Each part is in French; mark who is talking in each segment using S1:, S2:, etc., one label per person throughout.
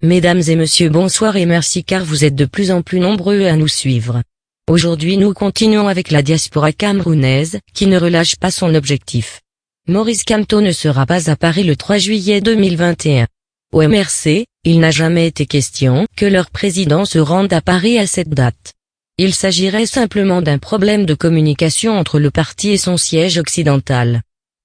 S1: Mesdames et messieurs, bonsoir et merci car vous êtes de plus en plus nombreux à nous suivre. Aujourd'hui nous continuons avec la diaspora camerounaise, qui ne relâche pas son objectif. Maurice Kamto ne sera pas à Paris le 3 juillet 2021. Au MRC, il n'a jamais été question que leur président se rende à Paris à cette date. Il s'agirait simplement d'un problème de communication entre le parti et son siège occidental.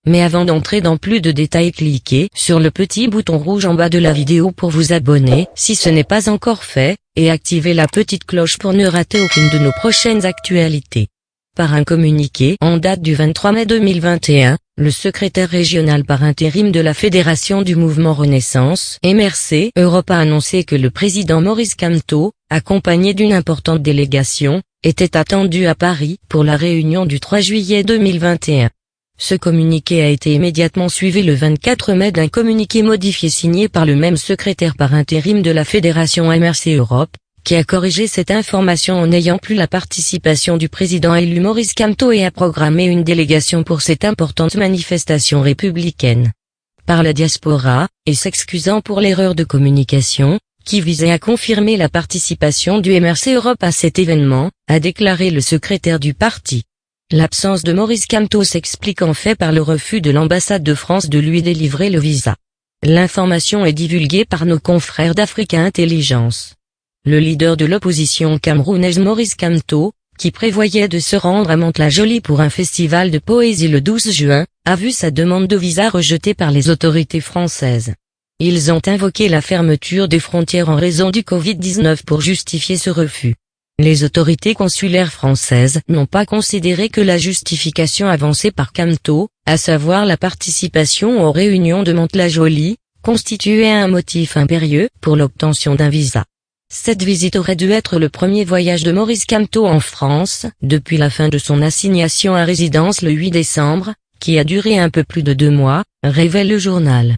S1: Mais avant d'entrer dans plus de détails, cliquez sur le petit bouton rouge en bas de la vidéo pour vous abonner si ce n'est pas encore fait, et activez la petite cloche pour ne rater aucune de nos prochaines actualités. Par un communiqué en date du 23 mai 2021, le secrétaire régional par intérim de la Fédération du Mouvement Renaissance (MRC) Europe a annoncé que le président Maurice Kamto, accompagné d'une importante délégation, était attendu à Paris pour la réunion du 3 juillet 2021. Ce communiqué a été immédiatement suivi le 24 mai d'un communiqué modifié signé par le même secrétaire par intérim de la Fédération MRC Europe, qui a corrigé cette information en n'ayant plus la participation du président élu Maurice Kamto et a programmé une délégation pour cette importante manifestation républicaine. Par la diaspora, et s'excusant pour l'erreur de communication, qui visait à confirmer la participation du MRC Europe à cet événement, a déclaré le secrétaire du parti. L'absence de Maurice Kamto s'explique en fait par le refus de l'ambassade de France de lui délivrer le visa. L'information est divulguée par nos confrères d'Africa Intelligence. Le leader de l'opposition camerounaise Maurice Kamto, qui prévoyait de se rendre à Mantes-la-Jolie pour un festival de poésie le 12 juin, a vu sa demande de visa rejetée par les autorités françaises. Ils ont invoqué la fermeture des frontières en raison du Covid-19 pour justifier ce refus. Les autorités consulaires françaises n'ont pas considéré que la justification avancée par Kamto, à savoir la participation aux réunions de Mantes-la-Jolie, constituait un motif impérieux pour l'obtention d'un visa. Cette visite aurait dû être le premier voyage de Maurice Kamto en France, depuis la fin de son assignation à résidence le 8 décembre, qui a duré un peu plus de 2 mois, révèle le journal.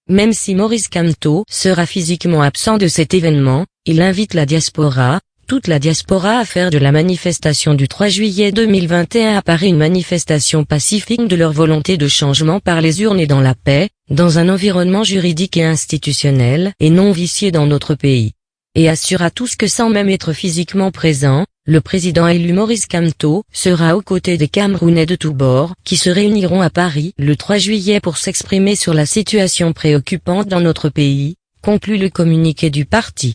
S1: Même si Maurice Kamto sera physiquement absent de cet événement, il invite toute la diaspora à faire de la manifestation du 3 juillet 2021 à Paris une manifestation pacifique de leur volonté de changement par les urnes et dans la paix, dans un environnement juridique et institutionnel et non vicié dans notre pays. Et assure à tous que sans même être physiquement présent, le président élu Maurice Kamto sera aux côtés des Camerounais de tous bords qui se réuniront à Paris le 3 juillet pour s'exprimer sur la situation préoccupante dans notre pays, conclut le communiqué du parti.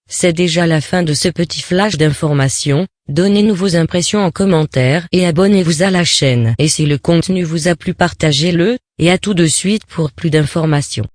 S1: C'est déjà la fin de ce petit flash d'information. Donnez-nous vos impressions en commentaire et abonnez-vous à la chaîne. Et si le contenu vous a plu, partagez-le, et à tout de suite pour plus d'informations.